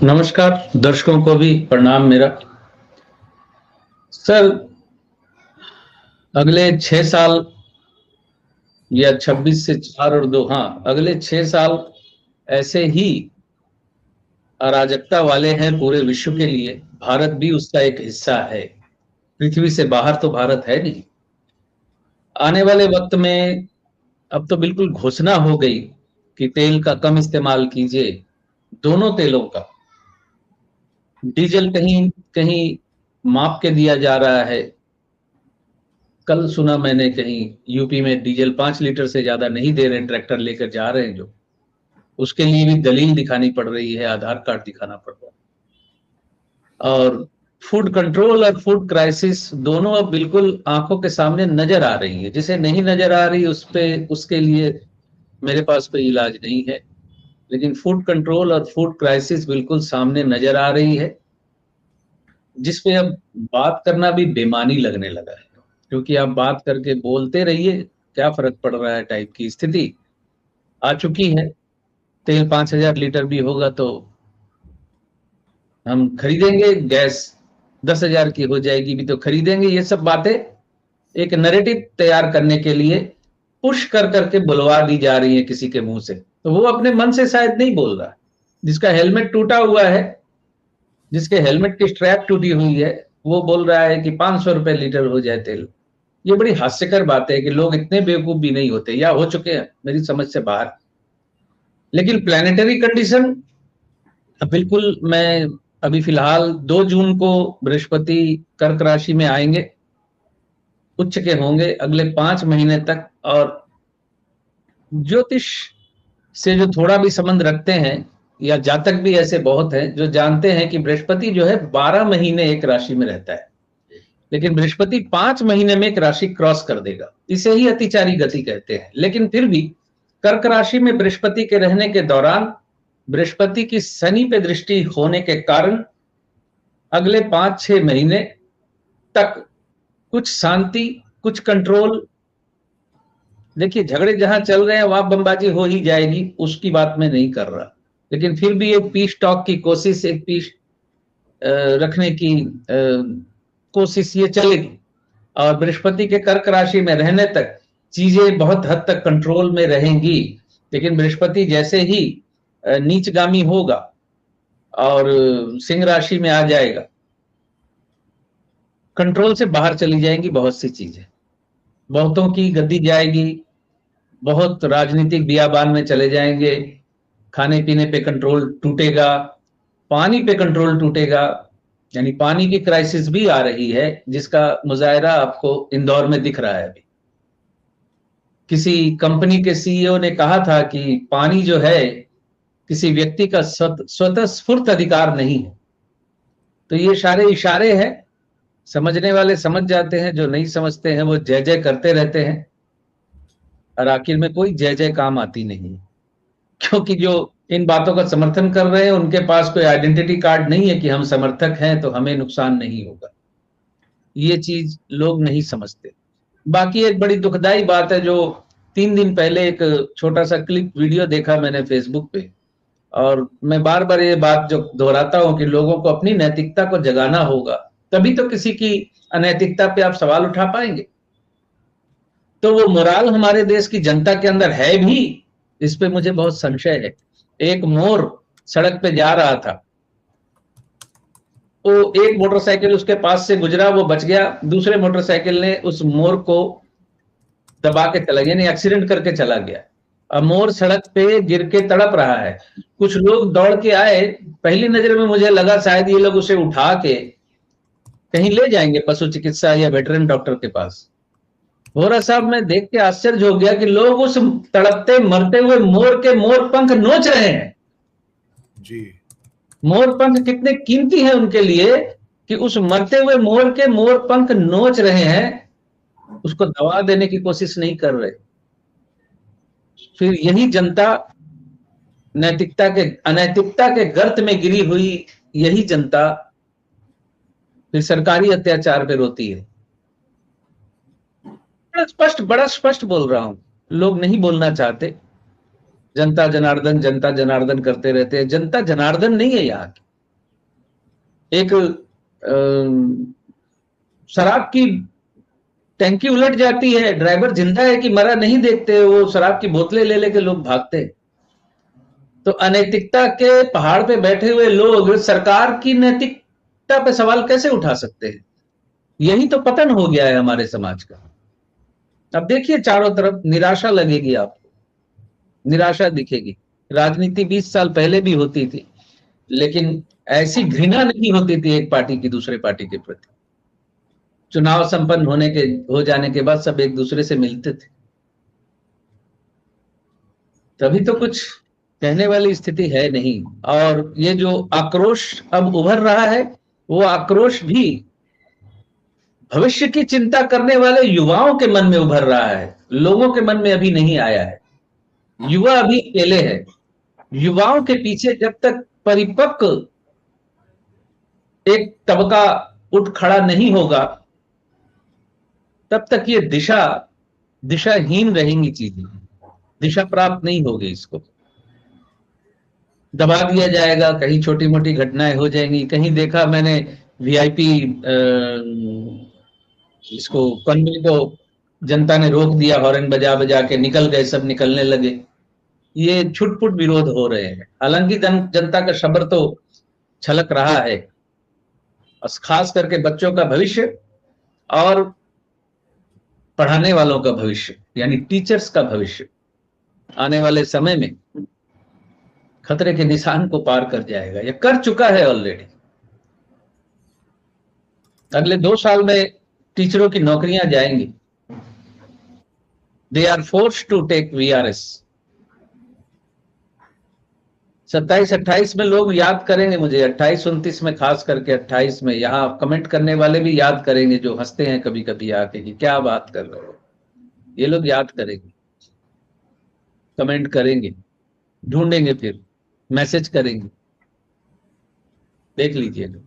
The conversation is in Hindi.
नमस्कार, दर्शकों को भी प्रणाम मेरा। सर, अगले 6 साल या 26 से 4 और 2, हाँ, अगले 6 साल ऐसे ही अराजकता वाले हैं पूरे विश्व के लिए। भारत भी उसका एक हिस्सा है। पृथ्वी से बाहर तो भारत है नहीं। आने वाले वक्त में अब तो बिल्कुल घोषणा हो गई कि तेल का कम इस्तेमाल कीजिए, दोनों तेलों का। डीजल कहीं कहीं माप के दिया जा रहा है। कल सुना मैंने कहीं यूपी में डीजल 5 लीटर से ज्यादा नहीं दे रहे, ट्रैक्टर लेकर जा रहे हैं जो, उसके लिए भी दलील दिखानी पड़ रही है, आधार कार्ड दिखाना पड़ रहा है। और फूड कंट्रोल और फूड क्राइसिस दोनों अब बिल्कुल आंखों के सामने नजर आ रही है। जिसे नहीं नजर आ रही उस पे, उसके लिए मेरे पास कोई इलाज नहीं है। लेकिन फूड कंट्रोल और फूड क्राइसिस बिल्कुल सामने नजर आ रही है, जिसपे अब बात करना भी बेमानी लगने लगा है। क्योंकि आप बात करके बोलते रहिए, क्या फर्क पड़ रहा है टाइप की स्थिति आ चुकी है। तेल 5,000 लीटर भी होगा तो हम खरीदेंगे, गैस 10,000 की हो जाएगी भी तो खरीदेंगे। ये सब बातें एक नैरेटिव तैयार करने के लिए पुश कर करके बुलवा दी जा रही है किसी के मुंह से। तो वो अपने मन से शायद नहीं बोल रहा। जिसका हेलमेट टूटा हुआ है, जिसके हेलमेट की स्ट्रैप टूटी हुई है, वो बोल रहा है कि 500 रुपए लीटर हो जाए तेल। ये बड़ी हास्यकर बात है कि लोग इतने बेवकूफ भी नहीं होते, या हो चुके हैं मेरी समझ से बाहर। लेकिन प्लानिटरी कंडीशन बिल्कुल, मैं अभी फिलहाल 2 जून को बृहस्पति कर्क राशि में आएंगे, उच्च के होंगे अगले 5 महीने तक। और ज्योतिष से जो थोड़ा भी संबंध रखते हैं, या जातक भी ऐसे बहुत हैं जो जानते हैं कि बृहस्पति जो है 12 महीने एक राशि में रहता है, लेकिन बृहस्पति 5 महीने में एक राशि क्रॉस कर देगा। इसे ही अतिचारी गति कहते हैं। लेकिन फिर भी कर्क राशि में बृहस्पति के रहने के दौरान बृहस्पति की शनि पे दृष्टि होने के कारण अगले 5-6 महीने तक कुछ शांति, कुछ कंट्रोल। देखिए, झगड़े जहां चल रहे हैं वहां बमबाजी हो ही जाएगी, उसकी बात मैं नहीं कर रहा। लेकिन फिर भी एक पीस टॉक की कोशिश, एक पीस रखने की कोशिश ये चलेगी। और बृहस्पति के कर्क राशि में रहने तक चीजें बहुत हद तक कंट्रोल में रहेंगी। लेकिन बृहस्पति जैसे ही नीचगामी होगा और सिंह राशि में आ जाएगा, कंट्रोल से बाहर चली जाएंगी बहुत सी चीजें। बहुतों की गद्दी जाएगी, बहुत राजनीतिक बियाबान में चले जाएंगे, खाने पीने पे कंट्रोल टूटेगा, पानी पे कंट्रोल टूटेगा। यानी पानी की क्राइसिस भी आ रही है, जिसका मुजाहरा आपको इंदौर में दिख रहा है अभी। किसी कंपनी के सीईओ ने कहा था कि पानी जो है किसी व्यक्ति का स्वतः स्फूर्त अधिकार नहीं है। तो ये सारे इशारे हैं, समझने वाले समझ जाते हैं, जो नहीं समझते हैं वो जय जय करते रहते हैं। और आखिर में कोई जय जय काम आती नहीं, क्योंकि जो इन बातों का समर्थन कर रहे हैं उनके पास कोई आइडेंटिटी कार्ड नहीं है कि हम समर्थक हैं तो हमें नुकसान नहीं होगा। ये चीज लोग नहीं समझते। बाकी एक बड़ी दुखदाई बात है, जो 3 दिन पहले एक छोटा सा क्लिप वीडियो देखा मैंने फेसबुक पे। और मैं बार बार ये बात जो दोहराता हूं कि लोगों को अपनी नैतिकता को जगाना होगा, तभी तो किसी की अनैतिकता पे आप सवाल उठा पाएंगे। तो वो मोराल हमारे देश की जनता के अंदर है भी, इस पे मुझे बहुत संशय है। एक मोर सड़क पे जा रहा था, तो एक मोटरसाइकिल उसके पास से गुजरा, वो बच गया। दूसरे मोटरसाइकिल ने उस मोर को दबा के चला गया, यानी एक्सीडेंट करके चला गया। अब मोर सड़क पे गिर के तड़प रहा है। कुछ लोग दौड़ के आए, पहली नजर में मुझे लगा शायद ये लोग उसे उठा के कहीं ले जाएंगे पशु चिकित्सा या वेटरन डॉक्टर के पास। वोरा साहब, मैं देख के आश्चर्य हो गया कि लोग उस तड़पते मरते हुए मोर के मोर पंख नोच रहे हैं। जी। मोर पंख कितने कीमती हैं उनके लिए कि उस मरते हुए मोर के मोर पंख नोच रहे हैं, उसको दवा देने की कोशिश नहीं कर रहे। फिर यही जनता नैतिकता के अनैतिकता के गर्त में गिरी हुई, यही जनता फिर सरकारी अत्याचार पे रोती है। बड़ा स्पष्ट बोल रहा हूं, लोग नहीं बोलना चाहते। जनता जनार्दन करते रहते हैं। जनता जनार्दन नहीं है यहाँ की। एक शराब की टैंकी उलट जाती है, ड्राइवर जिंदा है कि मरा नहीं देखते, वो शराब की बोतलें ले लेके लोग भागते हैं। तो अनैतिकता के पहाड़ पे बैठे हुए लोग सरकार की नैतिकता पे सवाल कैसे उठा सकते हैं? यही तो पतन हो गया है हमारे समाज का। अब देखिए चारों तरफ निराशा लगेगी आपको, निराशा दिखेगी। राजनीति 20 साल पहले भी होती थी, लेकिन ऐसी घृणा नहीं होती थी एक पार्टी की दूसरे पार्टी के प्रति। चुनाव संपन्न हो जाने के बाद सब एक दूसरे से मिलते थे। तभी तो कुछ कहने वाली स्थिति है नहीं। और ये जो आक्रोश अब उभर रहा है, वो आक्रोश भी भविष्य की चिंता करने वाले युवाओं के मन में उभर रहा है, लोगों के मन में अभी नहीं आया है। युवा अभी अकेले है। युवाओं के पीछे जब तक परिपक्व एक तबका उठ खड़ा नहीं होगा, तब तक ये दिशाहीन रहेंगी चीजें, दिशा प्राप्त नहीं होगी। इसको दबा दिया जाएगा, कहीं छोटी मोटी घटनाएं हो जाएंगी। कहीं देखा मैंने वीआईपी इसको कॉन्वॉय को जनता ने रोक दिया, हॉर्न बजा बजा के निकल गए, सब निकलने लगे। ये छुटपुट विरोध हो रहे हैं। हालांकि जनता का सब्र तो छलक रहा है, खास करके बच्चों का भविष्य और पढ़ाने वालों का भविष्य, यानी टीचर्स का भविष्य आने वाले समय में खतरे के निशान को पार कर जाएगा, या कर चुका है ऑलरेडी। अगले 2 साल में टीचरों की नौकरियां जाएंगी। They are force to take VRS. 27-28 में लोग याद करेंगे मुझे, 28-29 में, खास करके 28 में। यहाँ कमेंट करने वाले भी याद करेंगे, जो हंसते हैं कभी कभी आके कि क्या बात कर रहे हो। ये लोग याद करेंगे, कमेंट करेंगे, ढूंढेंगे, फिर मैसेज करेंगे। देख लीजिएगा।